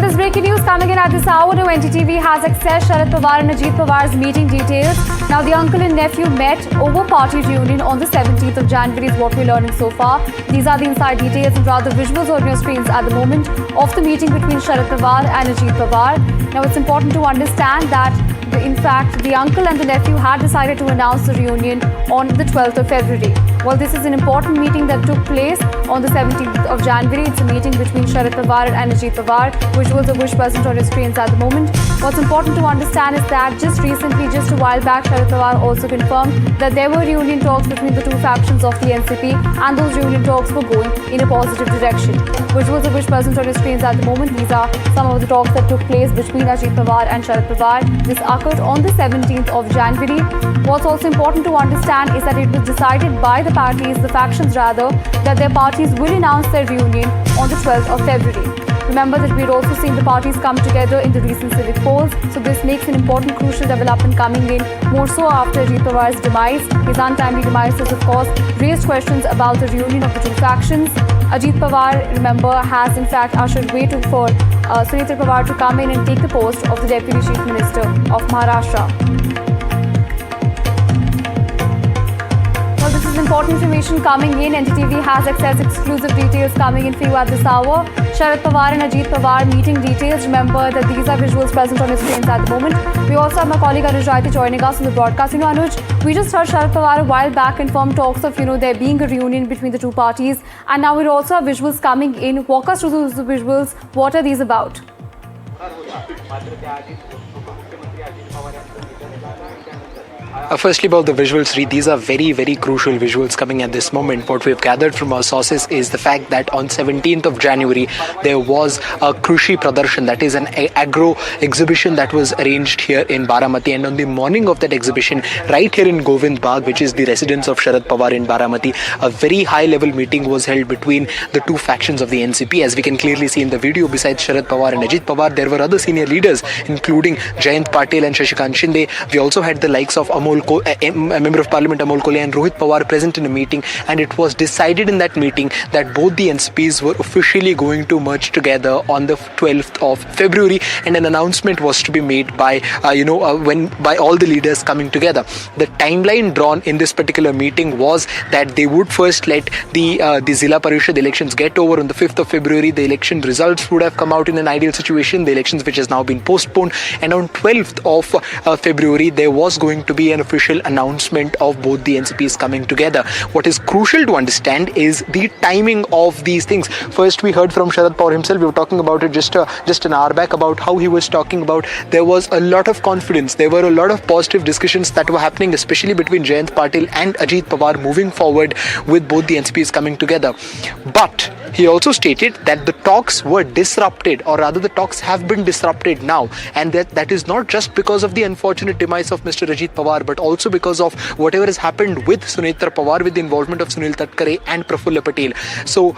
there's breaking news coming in at this hour. Now, NDTV has accessed Sharad Pawar and Ajit Pawar's meeting details. Now, the uncle and nephew met over party reunion on the 17th of January is what we're learning so far. These are the inside details and rather visuals on your screens at the moment of the meeting between Sharad Pawar and Ajit Pawar. Now, it's important to understand that in fact, the uncle and the nephew had decided to announce the reunion on the 12th of February. Well, this is an important meeting that took place on the 17th of January. It's a meeting between Sharad Pawar and Ajit Pawar, visuals of which present on your screens at the moment. What's important to understand is that just recently, just a while back, Sharad Pawar also confirmed that there were reunion talks between the two factions of the NCP, and those reunion talks were going in a positive direction. Visuals of which present on your screens at the moment. These are some of the talks that took place between Ajit Pawar and Sharad Pawar. This occurred on the 17th of January. What's also important to understand is that it was decided by the parties, the factions rather, that their parties will announce their reunion on the 12th of February. Remember that we'd also seen the parties come together in the recent civic polls, so this makes an important crucial development coming in, more so after Ajit Pawar's demise. His untimely demise has of course raised questions about the reunion of the two factions. Ajit Pawar, remember, has in fact ushered way for Sunetra Pawar to come in and take the post of the Deputy Chief Minister of Maharashtra. Well, this is important information coming in. NDTV has access exclusive details coming in for you at this hour. Sharad Pawar and Ajit Pawar meeting details. Remember that these are visuals present on your screens at the moment. We also have my colleague Anuj joining us on the broadcast. Anuj, we just heard Sharad Pawar a while back confirm talks of, there being a reunion between the two parties. And now we also have visuals coming in. Walk us through those visuals. What are these about? Firstly, about the visuals, these are very, very crucial visuals coming at this moment. What we've gathered from our sources is the fact that on 17th of January, there was a Krushi Pradarshan, that is an agro exhibition that was arranged here in Baramati. And on the morning of that exhibition, right here in Govind Bagh, which is the residence of Sharad Pawar in Baramati, a very high-level meeting was held between the two factions of the NCP. As we can clearly see in the video, besides Sharad Pawar and Ajit Pawar, there were other senior leaders, including Jayant Patil and Shashikant Shinde. We also had the likes of a Member of Parliament Amol Kole and Rohit Pawar present in a meeting, and it was decided in that meeting that both the NCPs were officially going to merge together on the 12th of February, and an announcement was to be made by by all the leaders coming together. The timeline drawn in this particular meeting was that they would first let the Zilla Parishad elections get over on the 5th of February. The election results would have come out in an ideal situation, the elections which has now been postponed, and on 12th of February there was going to be an official announcement of both the NCPs coming together. What is crucial to understand is the timing of these things. First, we heard from Sharad Pawar himself. We were talking about it just an hour back about how he was talking about there was a lot of confidence. There were a lot of positive discussions that were happening, especially between Jayant Patil and Ajit Pawar moving forward with both the NCPs coming together. But he also stated that the talks were disrupted, or rather the talks have been disrupted now, and that is not just because of the unfortunate demise of Mr. Ajit Pawar, but also because of whatever has happened with Sunetra Pawar, with the involvement of Sunil Tatkare and Prafulla Patel. So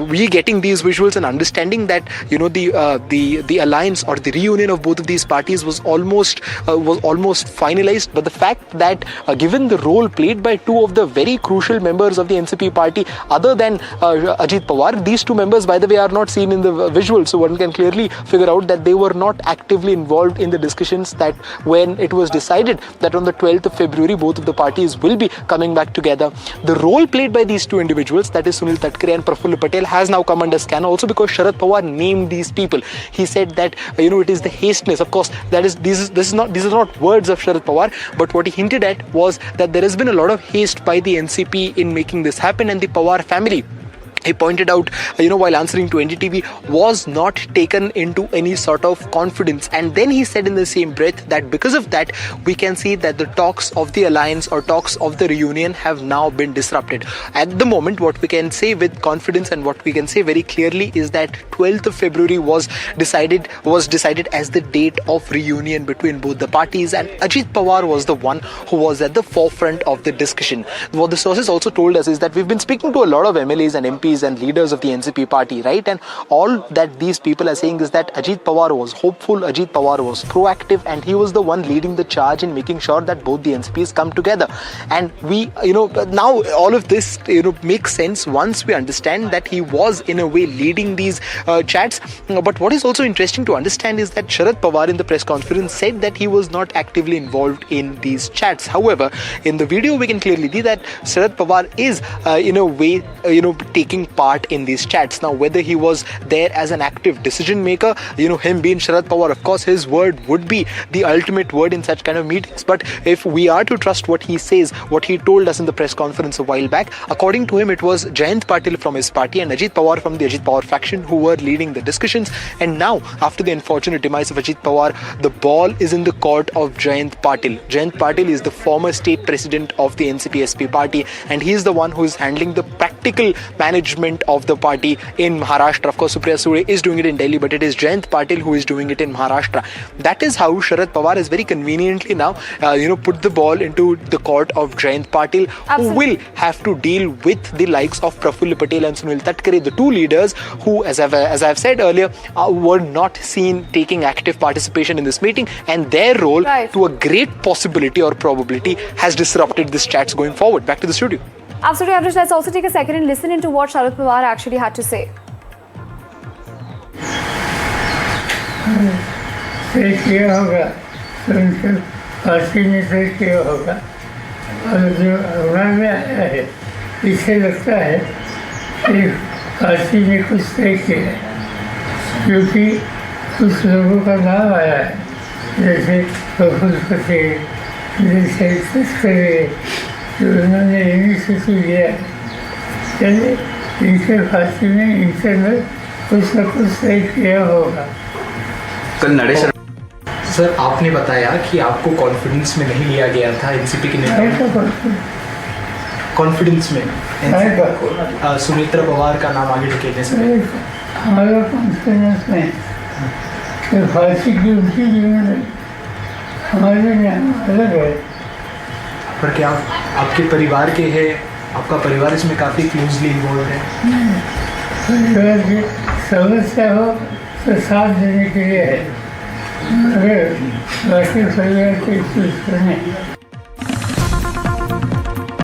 we getting these visuals and understanding that the alliance or the reunion of both of these parties was almost finalized. But the fact that given the role played by two of the very crucial members of the NCP party, other than Ajit Pawar, these two members, by the way, are not seen in the visuals, so one can clearly figure out that they were not actively involved in the discussions that when it was decided that on the 12th of February both of the parties will be coming back together. The role played by these two individuals, that is Sunil Tatkare and Prafulla Patel, has now come under scan, also because Sharad Pawar named these people. He said that it is the hasteness. Of course, these are not words of Sharad Pawar, but what he hinted at was that there has been a lot of haste by the NCP in making this happen, and the Pawar family, he pointed out, while answering to NDTV, was not taken into any sort of confidence. And then he said in the same breath that because of that, we can see that the talks of the alliance or talks of the reunion have now been disrupted. At the moment, what we can say with confidence and what we can say very clearly is that 12th of February was decided as the date of reunion between both the parties, and Ajit Pawar was the one who was at the forefront of the discussion. What the sources also told us is that we've been speaking to a lot of MLAs and MPs MPs and leaders of the NCP party, right? And all that these people are saying is that Ajit Pawar was hopeful, Ajit Pawar was proactive, and he was the one leading the charge in making sure that both the NCPs come together. And we, now all of this, makes sense once we understand that he was in a way leading these chats. But what is also interesting to understand is that Sharad Pawar in the press conference said that he was not actively involved in these chats. However, in the video we can clearly see that Sharad Pawar is in a way taking part in these chats. Now whether he was there as an active decision maker, him being Sharad Pawar, of course his word would be the ultimate word in such kind of meetings. But if we are to trust what he says, what he told us in the press conference a while back, according to him it was Jayant Patil from his party and Ajit Pawar from the Ajit Pawar faction who were leading the discussions. And now after the unfortunate demise of Ajit Pawar, the ball is in the court of Jayant Patil. Jayant Patil is the former state president of the NCP-SP party, and he is the one who is handling the practical management of the party in Maharashtra. Of course, Supriya Sule is doing it in Delhi, but it is Jayant Patil who is doing it in Maharashtra. That is how Sharad Pawar is very conveniently now, put the ball into the court of Jayant Patil, who will have to deal with the likes of Prafull Patel and Sunil Tatkare, the two leaders who, as I've said earlier, were not seen taking active participation in this meeting, and their role, to a great possibility or probability, has disrupted this chats going forward. Back to the studio. Absolutely, Avrish. Let's also take a second and listen into what Sharad Pawar actually had to say. किया होगा तो उनके party ने तय किया होगा और जो उड़ान में आया है इससे लगता है कि पार्टी ने कुछ तय किया है, क्योंकि कुछ लोगों का नाम आया है जैसे प्रफुल्ल पटेल, जैसे तस्करे, जो उन्होंने इनिशिएटिव लिया है। यानी इनके पार्टी ने इंटरनल कुछ न कुछ तय किया होगा। कल नरेश सर, आपने बताया कि आपको कॉन्फिडेंस में नहीं लिया गया था एनसीपी के नेता। कॉन्फिडेंस में सुनेत्रा पवार का नाम आगे ढकेलने से हमारा कॉन्फिडेंस में फांसी की उनकी जीवन है, हमारे यहाँ अलग है। पर क्या आपके परिवार के हैं, आपका परिवार इसमें काफ़ी क्लोजली इन्वॉल्व है? परिवार की समस्या हो तो साथ देने के लिए है, अगर बाकी परिवार की कुछ नहीं।